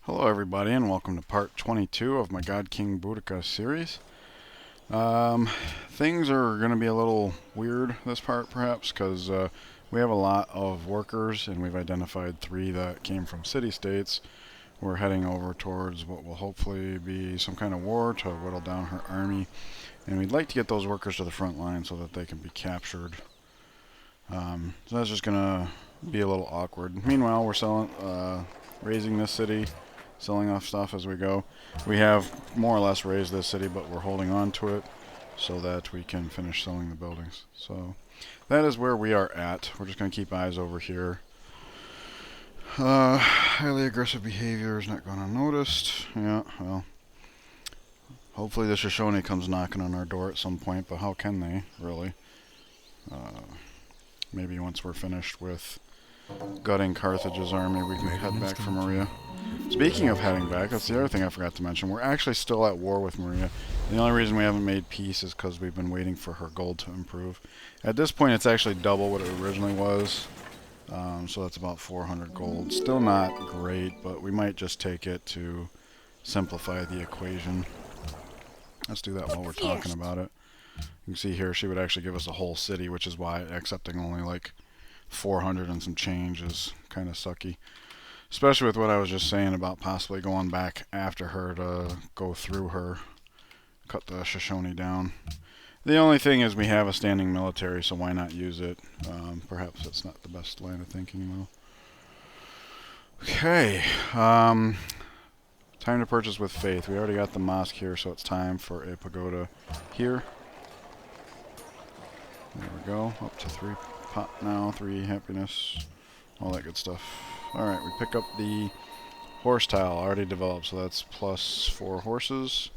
Hello everybody and welcome to part 22 of my King Boudicca series. Um, Things are going to be a little weird this part perhaps because we have a lot of workers and we've identified 3 that came from city-states. We're heading over towards what will hopefully be some kind of war to whittle down her army, and we'd like to get those workers to the front line so that they can be captured. So that's just going to be a little awkward. Meanwhile, we're raising this city, selling off stuff as we go. We have more or less raised this city, but we're holding on to it so that we can finish selling the buildings. So that is where we are at. We're just going to keep eyes over here. Highly aggressive behavior is not going unnoticed. Yeah, well, hopefully the Shoshone comes knocking on our door at some point, but how can they, really? Maybe once we're finished with gutting Carthage's army, we can head back for Maria. Speaking of heading back, that's the other thing I forgot to mention. We're actually still at war with Maria. The only reason we haven't made peace is because we've been waiting for her gold to improve. At this point, it's actually double what it originally was. So that's about 400 gold. Still not great, but we might just take it to simplify the equation. Let's do that while we're talking about it. You can see here she would actually give us a whole city, which is why accepting only like 400 and some change is kind of sucky. Especially with what I was just saying about possibly going back after her to go through her, cut the Shoshone down. The only thing is we have a standing military, so why not use it? Perhaps that's not the best line of thinking, though. Okay, time to purchase with faith. We already got the mosque here, so it's time for a pagoda here. There we go, up to 3 pot now, 3 happiness, all that good stuff. Alright, we pick up the horse tile, already developed, so that's plus 4 horses.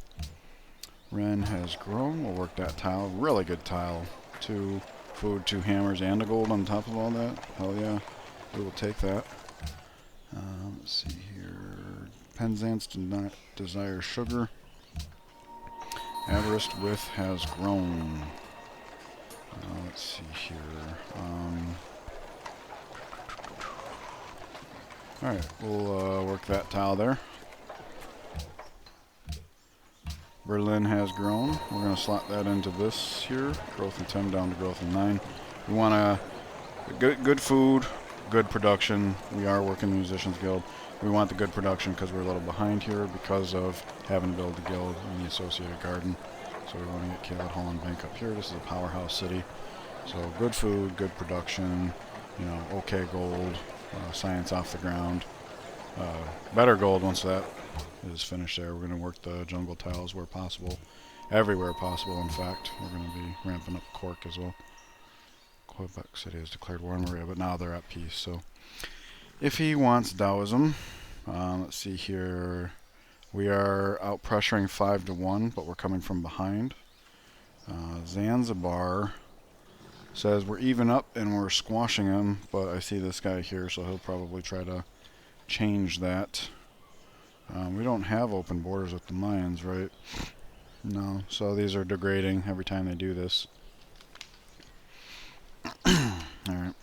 Ren has grown, we'll work that tile, really good tile. 2 food, 2 hammers, and a gold on top of all that. Hell yeah, we will take that. Let's see here, Penzance did not desire sugar. Avarice with has grown. Let's see here. Alright, we'll work that tile there. Berlin has grown. We're going to slot that into this here. Growth in 10 down to growth in 9. We want good food, good production. We are working the Musicians Guild. We want the good production because we're a little behind here because of having to build the guild and the associated garden. So we want to get Caled Hall and Bank up here. This is a powerhouse city. So good food, good production, okay gold, science off the ground. Better gold once that is finished there. We're going to work the jungle tiles where possible. Everywhere possible, in fact. We're going to be ramping up Cork as well. Quebec City has declared war on Maria, but now they're at peace. So if he wants Taoism, let's see here. We are out pressuring 5 to 1, but we're coming from behind. Zanzibar says we're even up and we're squashing him, but I see this guy here, so he'll probably try to change that. We don't have open borders with the Mayans, right? No, so these are degrading every time they do this. Alright.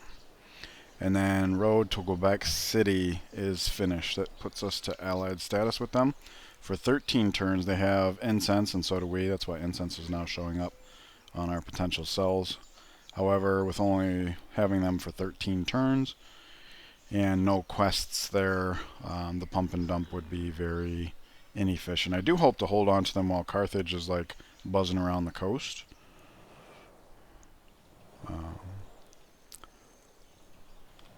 And then road to Quebec City is finished. That puts us to allied status with them. For 13 turns they have incense, and so do we. That's why incense is now showing up on our potential cells. However, with only having them for 13 turns and no quests there, the pump and dump would be very inefficient. I do hope to hold on to them while Carthage is like buzzing around the coast.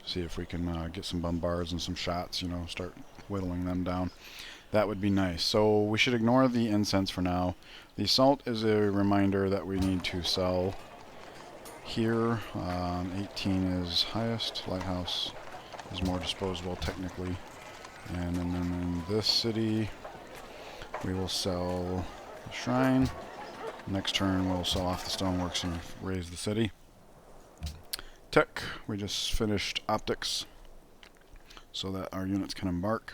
See if we can get some bombards and some shots, start whittling them down. That would be nice. So we should ignore the incense for now. The salt is a reminder that we need to sell here. 18 is highest. Lighthouse is more disposable technically. And then in this city, we will sell the shrine. Next turn, we'll sell off the stoneworks and raise the city. Tech, we just finished optics so that our units can embark.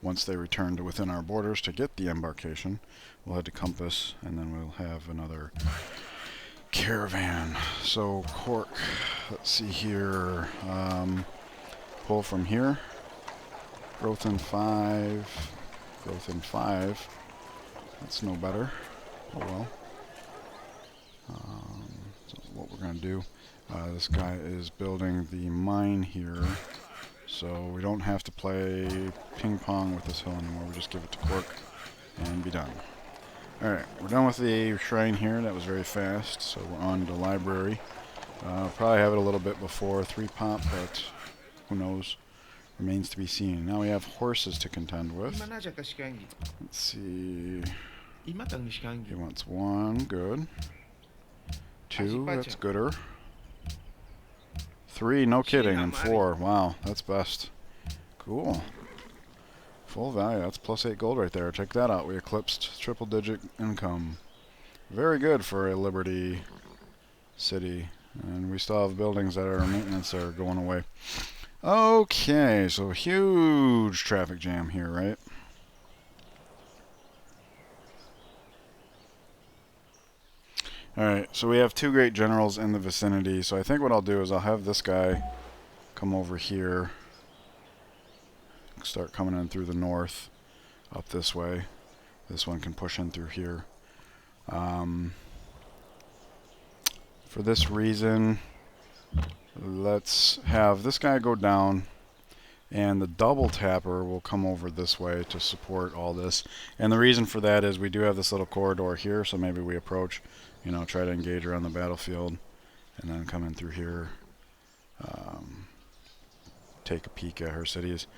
Once they return to within our borders to get the embarkation, we'll head to Compass, and then we'll have another caravan. So Cork, let's see here, pull from here. Growth in 5. Growth in 5. That's no better. Oh well. So what we're going to do, this guy is building the mine here, so we don't have to play ping pong with this hill anymore. We just give it to Cork and be done. Alright, we're done with the shrine here. That was very fast, so we're on to library. Probably have it a little bit before 3 pop, but who knows. Remains to be seen. Now we have horses to contend with. Let's see. He wants 1, good. 2, that's gooder. 3, no kidding, and 4, wow, that's best. Cool. Full value, that's plus 8 gold right there. Check that out, we eclipsed triple digit income. Very good for a Liberty city. And we still have buildings that are maintenance are going away. Okay, so huge traffic jam here, right? Alright, so we have 2 great generals in the vicinity, so I think what I'll do is I'll have this guy come over here, start coming in through the north, up this way. This one can push in through here. For this reason, let's have this guy go down, and the double tapper will come over this way to support all this. And the reason for that is we do have this little corridor here, so maybe we approach, you know, try to engage around the battlefield, and then come in through here, take a peek at her cities.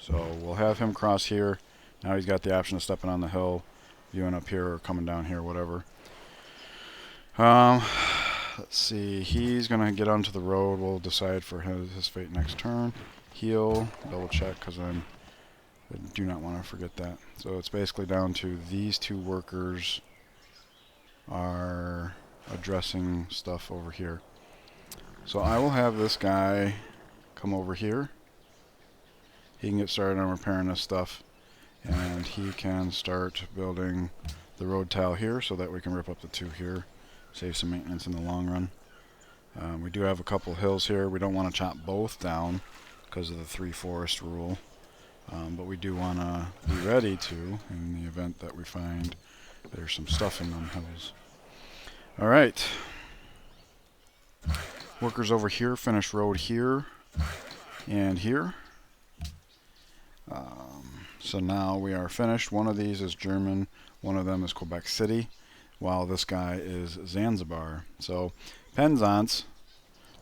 So we'll have him cross here. Now he's got the option of stepping on the hill, viewing up here, or coming down here, whatever. Let's see, he's going to get onto the road. We'll decide for his fate next turn. Heal, double check, because I do not want to forget that. So it's basically down to these 2 workers are addressing stuff over here. So I will have this guy come over here. He can get started on repairing this stuff, and he can start building the road tile here so that we can rip up the 2 here. Save some maintenance in the long run. We do have a couple hills here. We don't want to chop both down because of the 3 forest rule, but we do want to be ready to in the event that we find there's some stuff in them hills. Alright. Workers over here, finish road here and here. So now we are finished. One of these is German, one of them is Quebec City, while this guy is Zanzibar. So Penzance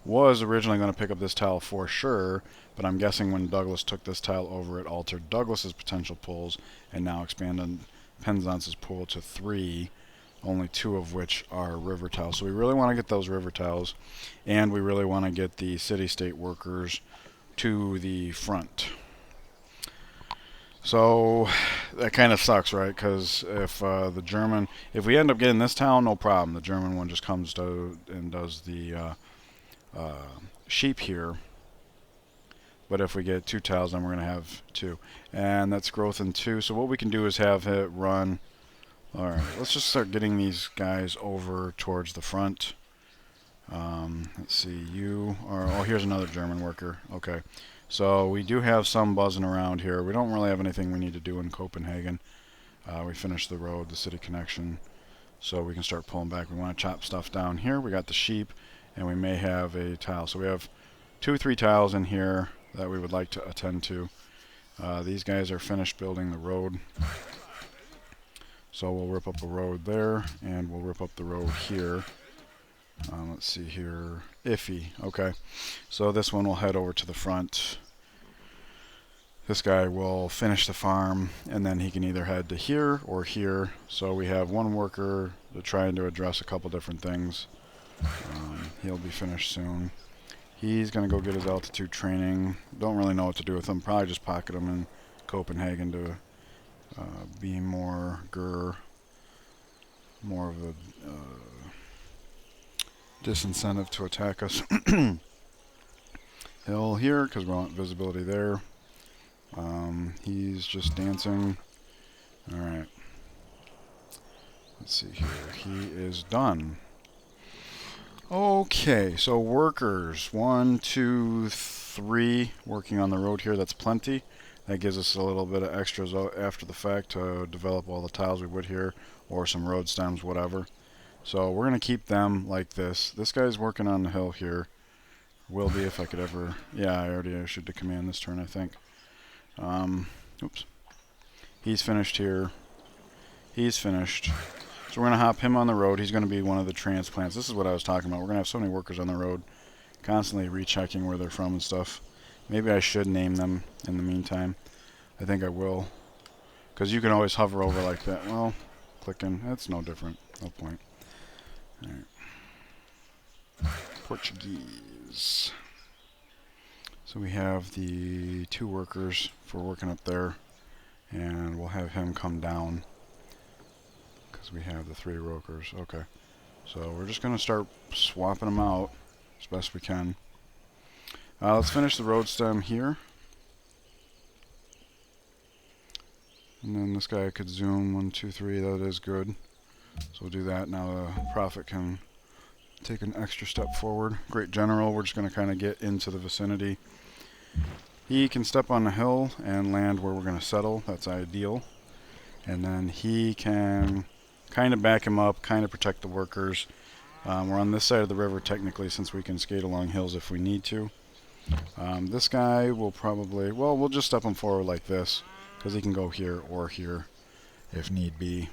was originally going to pick up this tile for sure, but I'm guessing when Douglas took this tile over, it altered Douglas's potential pulls and now expanded Penzance's pool to 3, only 2 of which are river tiles. So we really want to get those river tiles, and we really want to get the city-state workers to the front. So that kind of sucks, right? Because if if we end up getting this tile, no problem. The German one just comes to and does the sheep here. But if we get 2 tiles, then we're going to have 2, and that's growth in 2. So what we can do is have it run. All right, let's just start getting these guys over towards the front. Let's see, you are. Oh, here's another German worker. Okay. So we do have some buzzing around here. We don't really have anything we need to do in Copenhagen. We finished the road, the city connection, so we can start pulling back. We want to chop stuff down here. We got the sheep, and we may have a tile. So we have 2 or 3 tiles in here that we would like to attend to. These guys are finished building the road. So we'll rip up a road there, and we'll rip up the road here. Let's see here. Iffy. Okay. So this one will head over to the front. This guy will finish the farm, and then he can either head to here or here. So we have 1 worker trying to address a couple different things. He'll be finished soon. He's going to go get his altitude training. Don't really know what to do with him. Probably just pocket him in Copenhagen to be more of a disincentive to attack us. Hill here because we want visibility there. He's just dancing. Alright. Let's see here. He is done. Okay, so workers. 1, 2, 3 working on the road here. That's plenty. That gives us a little bit of extras after the fact to develop all the tiles we would here, or some road stems, whatever. So we're going to keep them like this. This guy's working on the hill here. Will be if I could ever... Yeah, I already issued the command this turn, I think. Oops. He's finished here. He's finished. So we're going to hop him on the road. He's going to be one of the transplants. This is what I was talking about. We're going to have so many workers on the road, constantly rechecking where they're from and stuff. Maybe I should name them in the meantime. I think I will. Because you can always hover over like that. Well, clicking. That's no different. No point. Alright. Portuguese. So we have the 2 workers for working up there. And we'll have him come down. Because we have the 3 workers. Okay. So we're just going to start swapping them out as best we can. Let's finish the road stem here. And then this guy could zoom 1, 2, 3. That is good. So we'll do that. Now the prophet can take an extra step forward. Great general. We're just going to kind of get into the vicinity. He can step on the hill and land where we're going to settle. That's ideal. And then he can kind of back him up, kind of protect the workers. We're on this side of the river technically, since we can skate along hills if we need to. This guy will probably, well, we'll just step him forward like this, because he can go here or here if need be.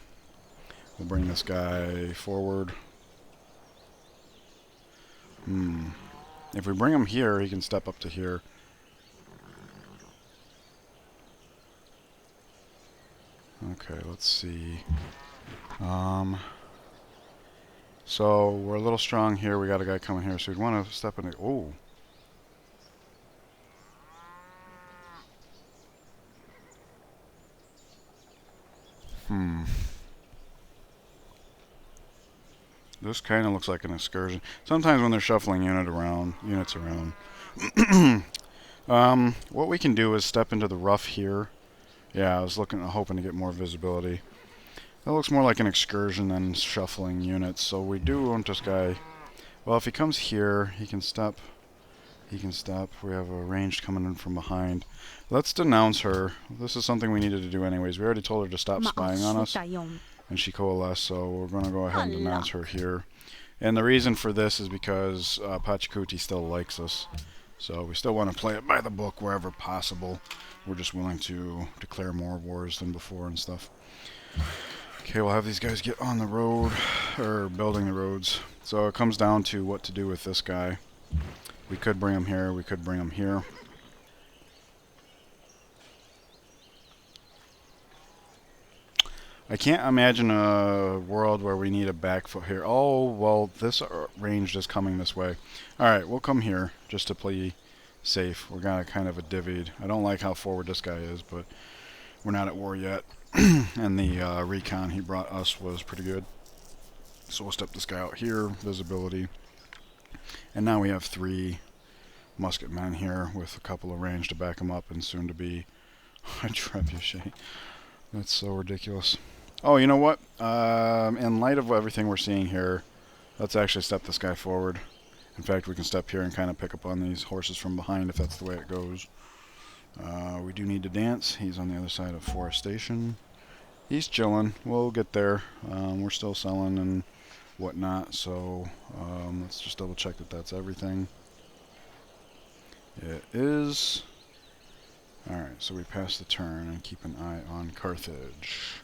We'll bring this guy forward. If we bring him here, he can step up to here. Okay, let's see. So we're a little strong here. We got a guy coming here, so we'd want to step in. Oh. This kind of looks like an excursion. Sometimes when they're shuffling units around. What we can do is step into the rough here. Yeah, I was hoping to get more visibility. That looks more like an excursion than shuffling units. So we do want this guy. Well, if he comes here, he can step. He can step. We have a ranged coming in from behind. Let's denounce her. This is something we needed to do anyways. We already told her to stop spying on us. And she coalesced, so we're going to go ahead and denounce her here. And the reason for this is because Pachacuti still likes us. So we still want to play it by the book wherever possible. We're just willing to declare more wars than before and stuff. Okay, we'll have these guys get on the road, or building the roads. So it comes down to what to do with this guy. We could bring him here, we could bring him here. I can't imagine a world where we need a back foot here. Oh, well, this range is coming this way. Alright, we'll come here just to play safe. We're gonna kind of a divvied. I don't like how forward this guy is, but we're not at war yet. And the recon he brought us was pretty good. So we'll step this guy out here, visibility. And now we have 3 musket men here with a couple of range to back him up and soon to be a trebuchet. That's so ridiculous. Oh, you know what? In light of everything we're seeing here, let's actually step this guy forward. In fact, we can step here and kind of pick up on these horses from behind if that's the way it goes. We do need to dance. He's on the other side of forestation. He's chilling. We'll get there. We're still selling and whatnot, so let's just double check that that's everything. It is. Alright, so we pass the turn and keep an eye on Carthage.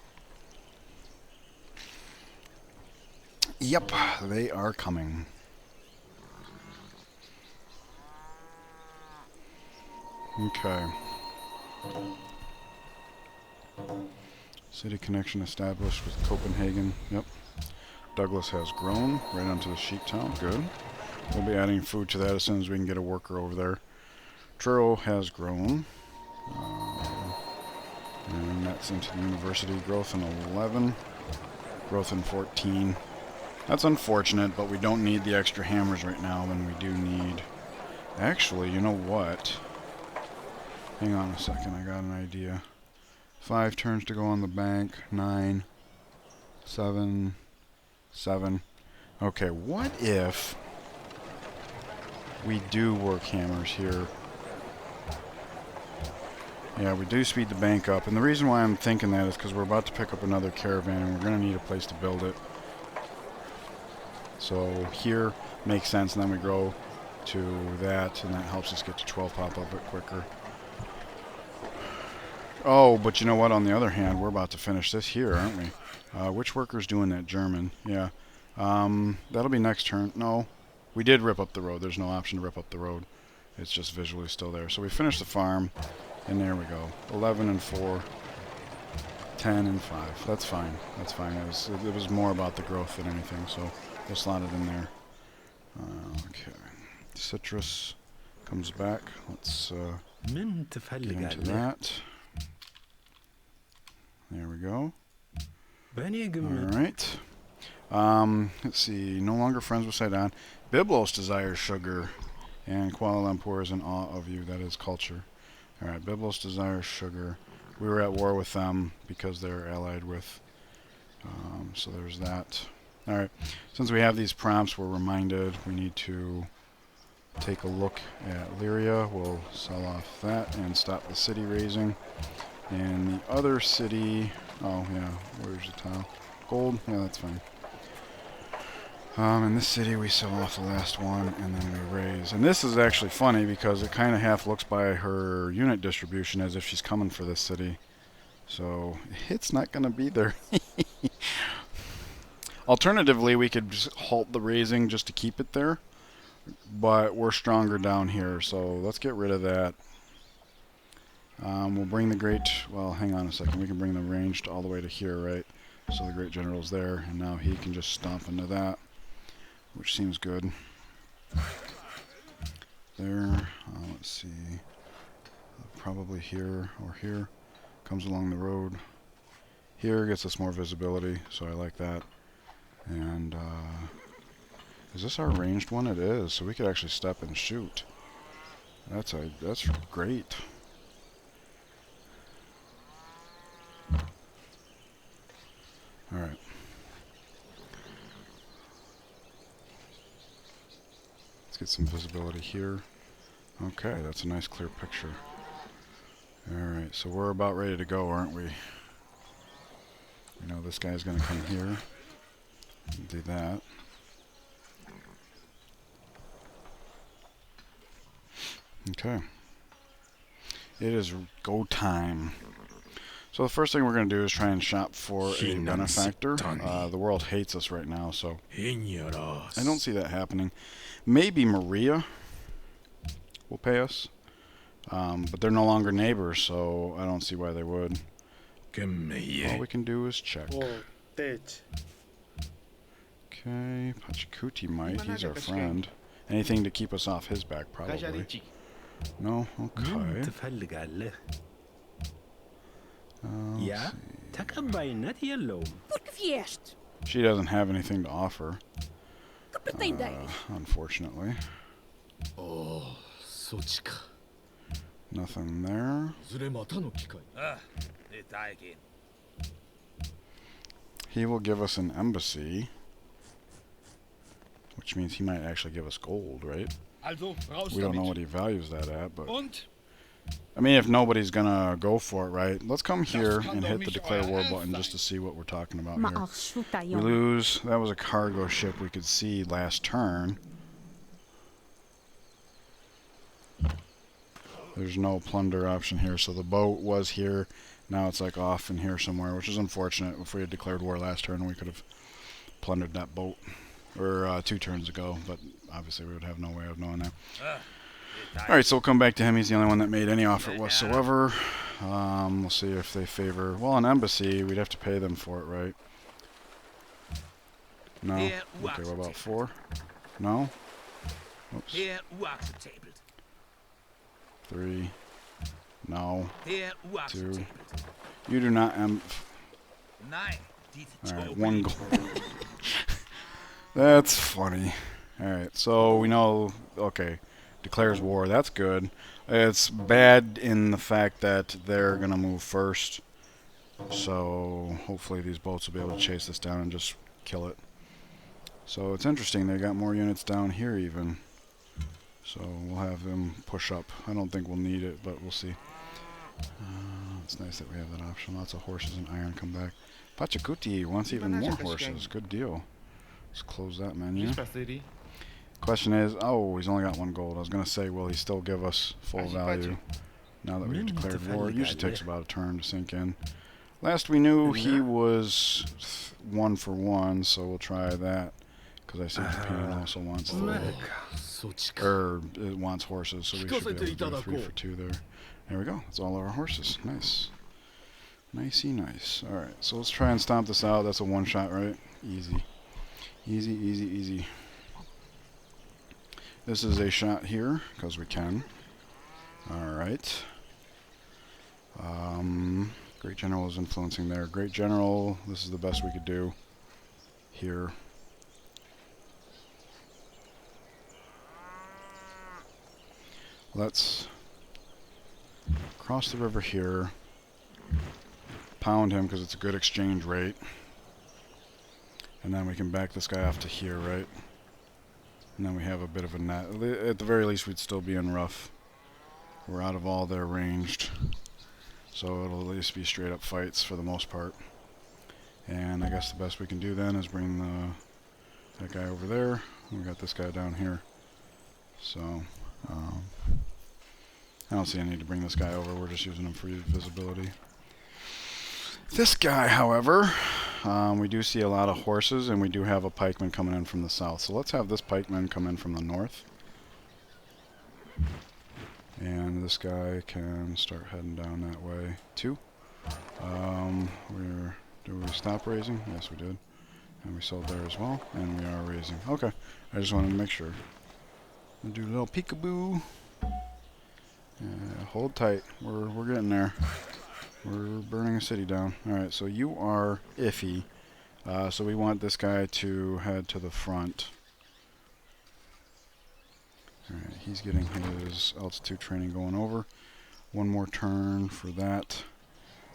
Yep, they are coming. Okay. City connection established with Copenhagen. Yep. Douglas has grown right onto the sheep town. Good. We'll be adding food to that as soon as we can get a worker over there. Truro has grown. And that's into the university. Growth in 11. Growth in 14. That's unfortunate, but we don't need the extra hammers right now when we do need... Actually, you know what? Hang on a second, I got an idea. 5 turns to go on the bank. 9. 7. 7. Okay, what if we do work hammers here? Yeah, we do speed the bank up. And the reason why I'm thinking that is because we're about to pick up another caravan and we're going to need a place to build it. So here makes sense, and then we grow to that, and that helps us get to 12 pop up a bit quicker. Oh, but you know what? On the other hand, we're about to finish this here, aren't we? Which worker's doing that? German. Yeah. That'll be next turn. No. We did rip up the road. There's no option to rip up the road. It's just visually still there. So we finished the farm, and there we go. 11 and 4. 10 and 5. That's fine. That's fine. It was more about the growth than anything, so we'll slot it in there. Okay. Citrus comes back. Let's get into that. There we go. Alright. Let's see. No longer friends with Sidon. Byblos desires sugar. And Kuala Lumpur is in awe of you. That is culture. Alright, Byblos desires sugar. We were at war with them because they're allied with. So there's that. Alright. Since we have these prompts, we're reminded we need to take a look at Lyria. We'll sell off that and stop the city raising. And the other city... Oh, yeah. Where's the tile? Gold? Yeah, that's fine. In this city, we sell off the last one, and then we raise. And this is actually funny, because it kind of half looks by her unit distribution as if she's coming for this city. So, it's not going to be there. Alternatively, we could just halt the raising just to keep it there. But we're stronger down here, so let's get rid of that. We'll bring the great... Well, hang on a second. We can bring the ranged all the way to here, right? So the great general's there, and now he can just stomp into that, which seems good. There. Let's see. Probably here or here. Comes along the road. Here gets us more visibility, so I like that. And, is this our ranged one? It is, so we could actually step and shoot. That's great. Alright. Let's get some visibility here. Okay, that's a nice clear picture. Alright, so we're about ready to go, aren't we? You know this guy's going to come here. Do that. Okay. It is go time. So the first thing we're going to do is try and shop for a benefactor. The world hates us right now, so I don't see that happening. Maybe Maria will pay us, but they're no longer neighbors, so I don't see why they would. All we can do is check. Okay, Pachacuti might. He's our friend. Anything to keep us off his back, probably. No? Okay. She doesn't have anything to offer. Unfortunately. Nothing there. He will give us an embassy, which means he might actually give us gold, right? We don't know what he values that at, but... I mean, if nobody's gonna go for it, right? Let's come here and hit the declare war button just to see what we're talking about here. We lose. That was a cargo ship we could see last turn. There's no plunder option here, so the boat was here. Now it's like off in here somewhere, which is unfortunate. If we had declared war last turn, we could have plundered that boat. Or 2 turns ago, but obviously we would have no way of knowing that. Alright, so we'll come back to him. He's the only one that made any offer whatsoever. We'll see if they favor... Well, an embassy, we'd have to pay them for it, right? No? Okay, what about 4? No? Oops. 3. No. 2. You do not... Alright, 1 gold. That's funny. Alright, so we know... Okay. Declares war. That's good. It's bad in the fact that they're going to move first. So hopefully these boats will be able to chase this down and just kill it. So it's interesting. They got more units down here even. So we'll have them push up. I don't think we'll need it, but we'll see. It's nice that we have that option. Lots of horses and iron come back. Pachacuti wants even more horses. Good deal. Let's close that menu. Question is, oh, he's only got 1 gold. I was going to say, will he still give us full value now that we've declared war? It usually takes about a turn to sink in. Last we knew, he was 1 for 1, so we'll try that. Because I see Japan also wants it wants horses, so we should be able to do 3 for 2 there. There we go. That's all our horses. Nice. Nicey nice. Alright, so let's try and stomp this out. That's a 1-shot, right? Easy. Easy, easy, easy. This is a shot here, because we can. Alright. Great General is influencing there. Great General, this is the best we could do here. Let's cross the river here. Pound him because it's a good exchange rate. And then we can back this guy off to here, right? And then we have a bit of a net. At the very least, we'd still be in rough. We're out of all their ranged. So it'll at least be straight up fights for the most part. And I guess the best we can do then is bring that guy over there. We got this guy down here. So, I don't see any need to bring this guy over. We're just using him for visibility. This guy, however, we do see a lot of horses, and we do have a pikeman coming in from the south. So let's have this pikeman come in from the north. And this guy can start heading down that way, too. Do we stop raising? Yes, we did. And we sold there as well. And we are raising. Okay. I just wanted to make sure. We'll do a little peekaboo. Hold tight. We're getting there. We're burning a city down. Alright, so you are iffy. So we want this guy to head to the front. Alright, he's getting his altitude training going over. 1 more turn for that.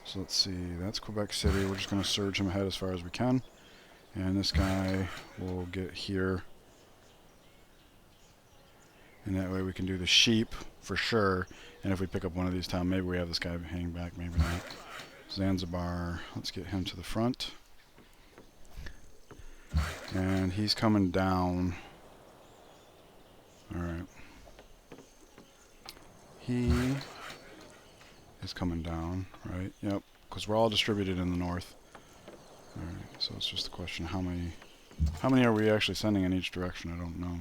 So let's see, that's Quebec City. We're just going to surge him ahead as far as we can. And this guy will get here. And that way we can do the sheep for sure. And if we pick up one of these towns, maybe we have this guy hang back, maybe not. Zanzibar, let's get him to the front. And he's coming down. Alright. He is coming down, right? Yep, because we're all distributed in the north. Alright, so it's just a question how many are we actually sending in each direction? I don't know.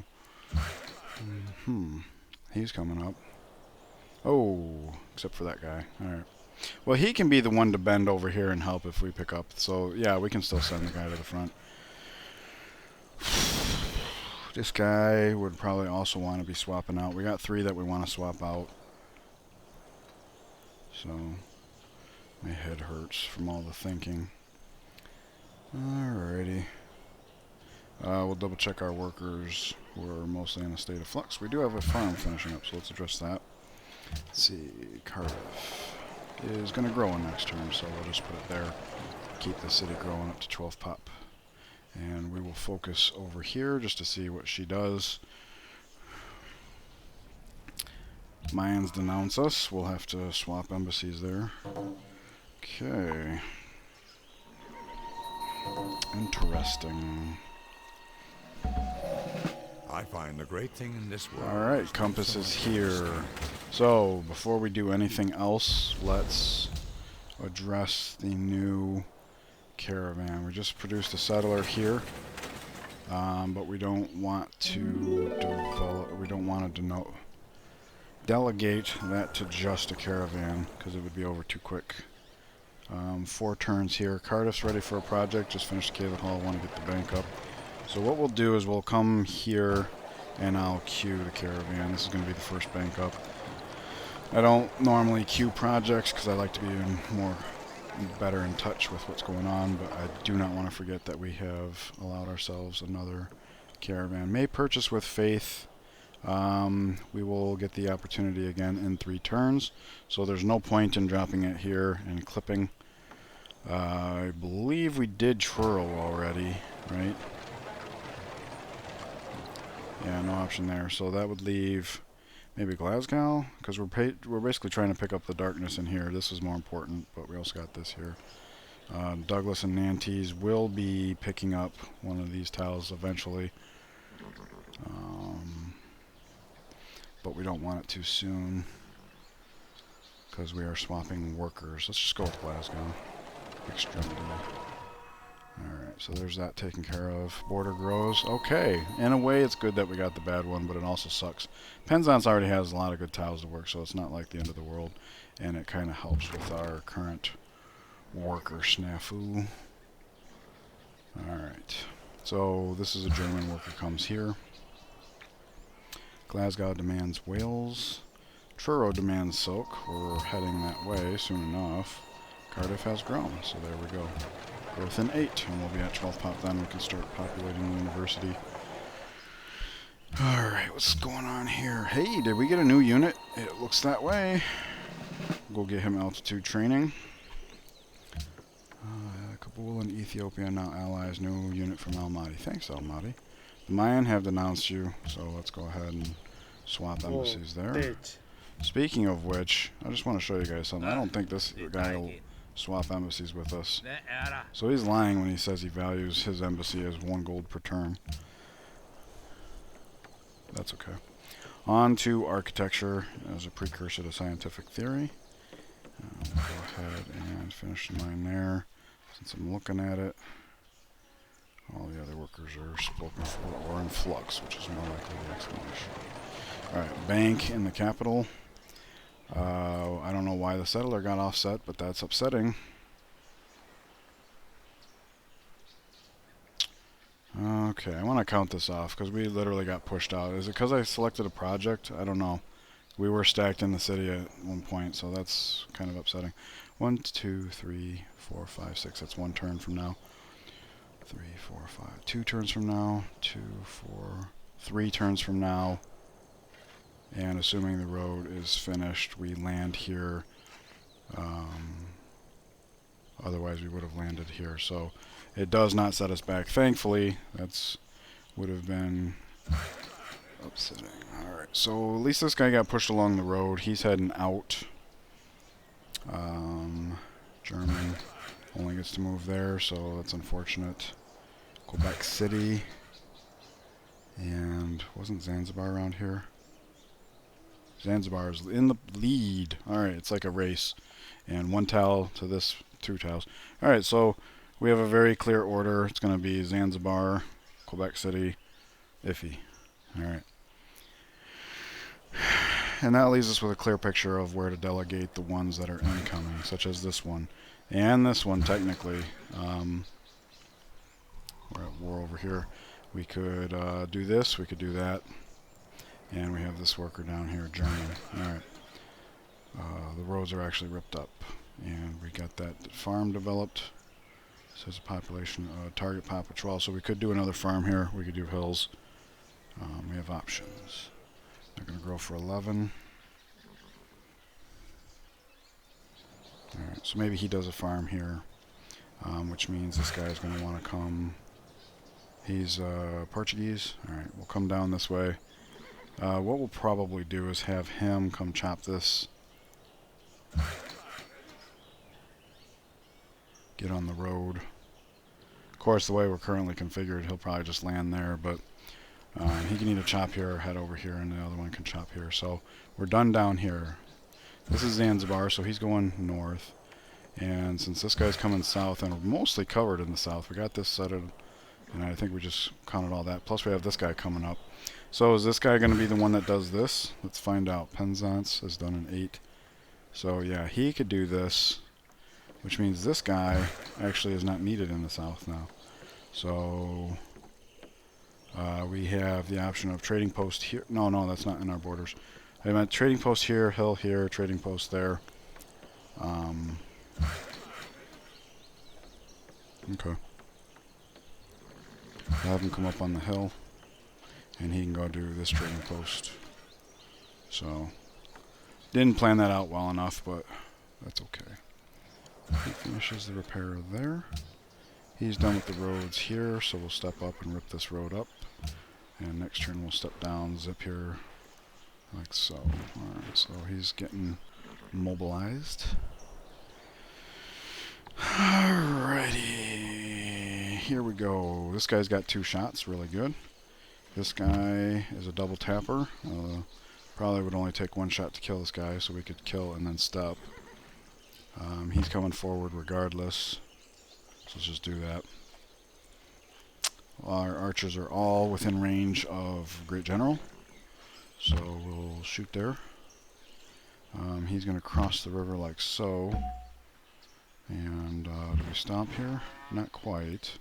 He's coming up. Oh, except for that guy. Alright. Well, he can be the one to bend over here and help if we pick up. So, yeah, we can still send the guy to the front. This guy would probably also want to be swapping out. We got 3 that we want to swap out. So, my head hurts from all the thinking. Alrighty. We'll double check our workers who are mostly in a state of flux. We do have a farm finishing up, so let's address that. Let's see, Cardiff is going to grow in next turn, so we'll just put it there. Keep the city growing up to 12 pop. And we will focus over here just to see what she does. Mayans denounce us. We'll have to swap embassies there. Okay. Interesting. I find the great thing in this world. Alright, compass is here. So, before we do anything else, let's address the new caravan. We just produced a settler here, but we don't want to delegate that to just a caravan, because it would be over too quick. 4 turns here. Cardiff's ready for a project. Just finished the Cave Hall. Want to get the bank up. So what we'll do is we'll come here and I'll queue the caravan. This is going to be the first bank up. I don't normally queue projects because I like to be better in touch with what's going on, but I do not want to forget that we have allowed ourselves another caravan. May purchase with faith. We will get the opportunity again in 3 turns, so there's no point in dropping it here and clipping. I believe we did Truro already, right? Yeah, no option there, so that would leave Maybe Glasgow, because we're basically trying to pick up the darkness in here. This is more important, but we also got this here. Douglas and Nantes will be picking up one of these tiles eventually, but we don't want it too soon because we are swapping workers. Let's just go with Glasgow. Extremity. Alright, so there's that taken care of. Border grows. Okay. In a way, it's good that we got the bad one, but it also sucks. Penzance already has a lot of good tiles to work, so it's not like the end of the world. And it kind of helps with our current worker snafu. Alright. So this is a German worker comes here. Glasgow demands Wales. Truro demands Silk. We're heading that way soon enough. Cardiff has grown, so there we go. Growth in 8, and we'll be at 12 pop then. We can start populating the university. Alright, what's going on here? Hey, did we get a new unit? It looks that way. Go get him altitude training. Kabul and Ethiopia now allies. New unit from Almaty. Thanks, Almaty. The Mayan have denounced you, so let's go ahead and swap embassies there. Speaking of which, I just want to show you guys something. I don't think this guy will swap embassies with us. So he's lying when he says he values his embassy as 1 gold per term. That's okay. On to architecture as a precursor to scientific theory. Go ahead and finish mine there. Since I'm looking at it, all the other workers are spoken for or in flux, which is more likely the explanation. Alright, bank in the capital. I don't know why the settler got offset, but that's upsetting. Okay, I want to count this off because we literally got pushed out. Is it because I selected a project? I don't know. We were stacked in the city at one point, so that's kind of upsetting. 1, 2, 3, 4, 5, 6. That's 1 turn from now. 3, 4, 5. 2 turns from now. 2, 4. 3 turns from now. And assuming the road is finished, we land here. Otherwise, we would have landed here. So it does not set us back. Thankfully, that's would have been upsetting. Alright, so at least this guy got pushed along the road. He's heading out. German only gets to move there, so that's unfortunate. Quebec City. And wasn't Zanzibar around here? Zanzibar is in the lead. Alright, it's like a race. And 1 tile to this, 2 tiles. Alright, so we have a very clear order. It's going to be Zanzibar, Quebec City, Iffy. Alright. And that leaves us with a clear picture of where to delegate the ones that are incoming, such as this one. And this one, technically. We're at war over here. We could do this, we could do that. And we have this worker down here, German. Alright. The roads are actually ripped up. And we got that farm developed. It says a population, target pop of 12. So we could do another farm here. We could do hills. We have options. They're going to grow for 11. Alright, so maybe he does a farm here. Which means this guy is going to want to come. He's Portuguese. Alright, we'll come down this way. What we'll probably do is have him come chop this. Get on the road. Of course, the way we're currently configured, he'll probably just land there, but he can either chop here or head over here, and the other one can chop here. So we're done down here. This is Zanzibar, so he's going north. And since this guy's coming south, and we're mostly covered in the south, we got this settled, and I think we just counted all that. Plus we have this guy coming up. So is this guy going to be the one that does this? Let's find out. Penzance is done in 8. So yeah, he could do this, which means this guy actually is not needed in the south now. So we have the option of trading post here. No, that's not in our borders. I meant trading post here, hill here, trading post there. Okay. I'll have him come up on the hill, and he can go do this trading post. So, didn't plan that out well enough, but that's okay. He finishes the repair there. He's done with the roads here, so we'll step up and rip this road up. And next turn we'll step down, zip here, Like so. Alright, so he's getting mobilized. Alrighty. Here we go. This guy's got 2 shots. Really good. This guy is a double tapper. Probably would only take 1 shot to kill this guy, so we could kill and then step. He's coming forward regardless. So let's just do that. Our archers are all within range of Great General. So we'll shoot there. He's going to cross the river like so. And do we stop here? Not quite.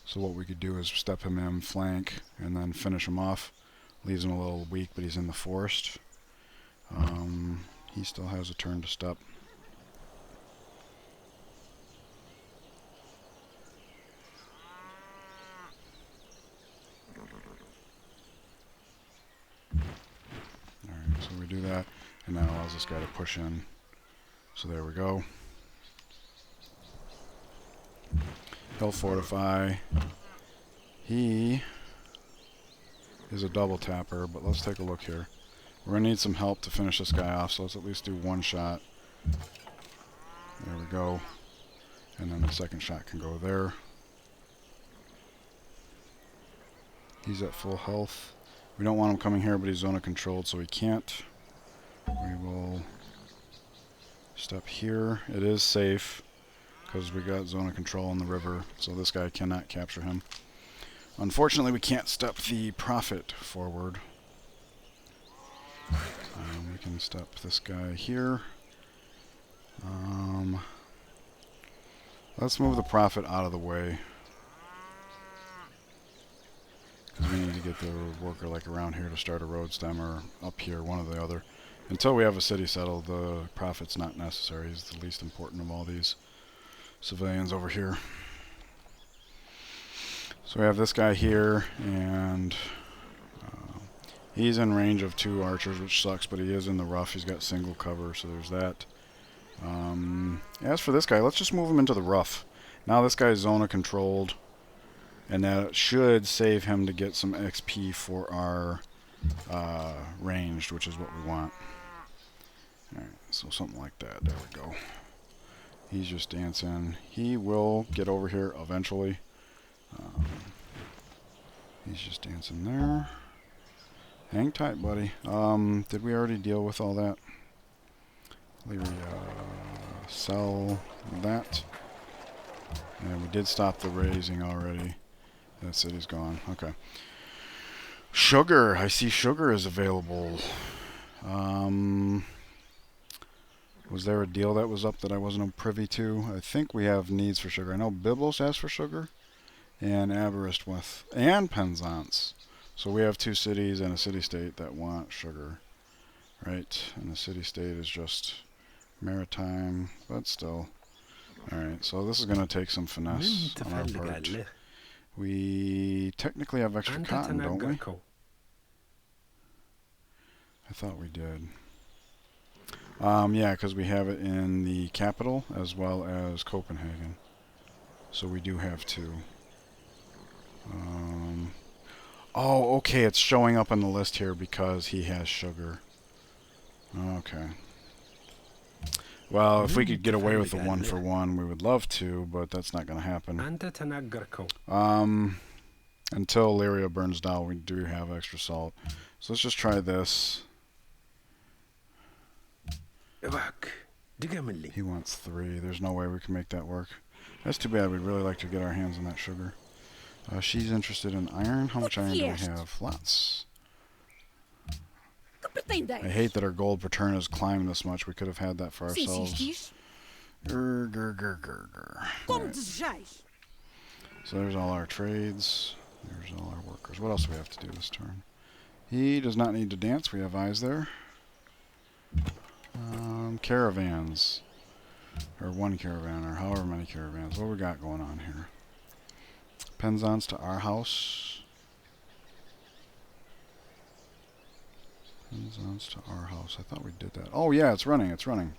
So what we could do is step him in, flank, and then finish him off. Leaves him a little weak, but he's in the forest. He still has a turn to step. Alright, so we do that, and that allows this guy to push in. So there we go. He'll fortify. He is a double tapper, but let's take a look here. We're going to need some help to finish this guy off, so let's at least do 1 shot. There we go. And then the second shot can go there. He's at full health. We don't want him coming here, but he's zona controlled, so he can't. We will step here. It is safe, because we got zona control on the river, so this guy cannot capture him. Unfortunately, we can't step the prophet forward. We can step this guy here. Let's move the prophet out of the way, because we need to get the worker like around here to start a road stem, or up here, one or the other. Until we have a city settled, the prophet's not necessary. He's the least important of all these civilians over here. So we have this guy here, and he's in range of 2 archers, which sucks, but he is in the rough. He's got single cover, so there's that. As for this guy, let's just move him into the rough. Now this guy's zona controlled, and that should save him to get some XP for our ranged, which is what we want. Alright, so something like that. There we go. He's just dancing. He will get over here eventually. He's just dancing there. Hang tight, buddy. Did we already deal with all that? Sell that. And we did stop the raising already. That city's gone. Okay. Sugar. I see sugar is available. Was there a deal that was up that I wasn't privy to? I think we have needs for sugar. I know Byblos asked for sugar, and Avarist with, and Penzance. So we have 2 cities and a city-state that want sugar, right? And the city-state is just maritime, but still. Alright, so this is going to take some finesse on our part. We technically have extra cotton, don't we? I thought we did. Yeah, because we have it in the capital as well as Copenhagen. So we do have 2. Oh, okay, it's showing up on the list here because he has sugar. Okay. Well, if we could get away with the 1-for-1, we would love to, but that's not going to happen. Until Lyria burns down, we do have extra salt. So let's just try this. He wants 3. There's no way we can make that work. That's too bad. We'd really like to get our hands on that sugar. She's interested in iron. How much iron do we have? Lots. I hate that our gold per turn has climbed this much. We could have had that for ourselves. Right. So there's all our trades. There's all our workers. What else do we have to do this turn? He does not need to dance. We have eyes there. Caravans. Or 1 caravan, or however many caravans. What we got going on here? Penzance to our house. Penzance to our house. I thought we did that. Oh yeah, it's running. It's running.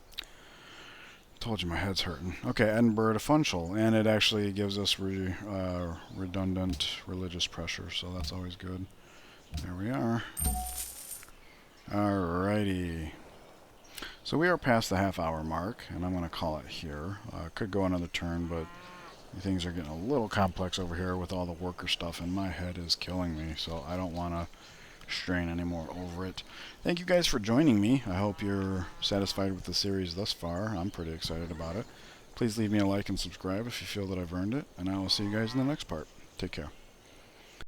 Told you my head's hurting. Okay, Edinburgh to Funchal, and it actually gives us redundant religious pressure, so that's always good. There we are. Alrighty. So we are past the half-hour mark, and I'm going to call it here. Could go another turn, but things are getting a little complex over here with all the worker stuff, and my head is killing me, so I don't want to strain anymore over it. Thank you guys for joining me. I hope you're satisfied with the series thus far. I'm pretty excited about it. Please leave me a like and subscribe if you feel that I've earned it, and I will see you guys in the next part. Take care.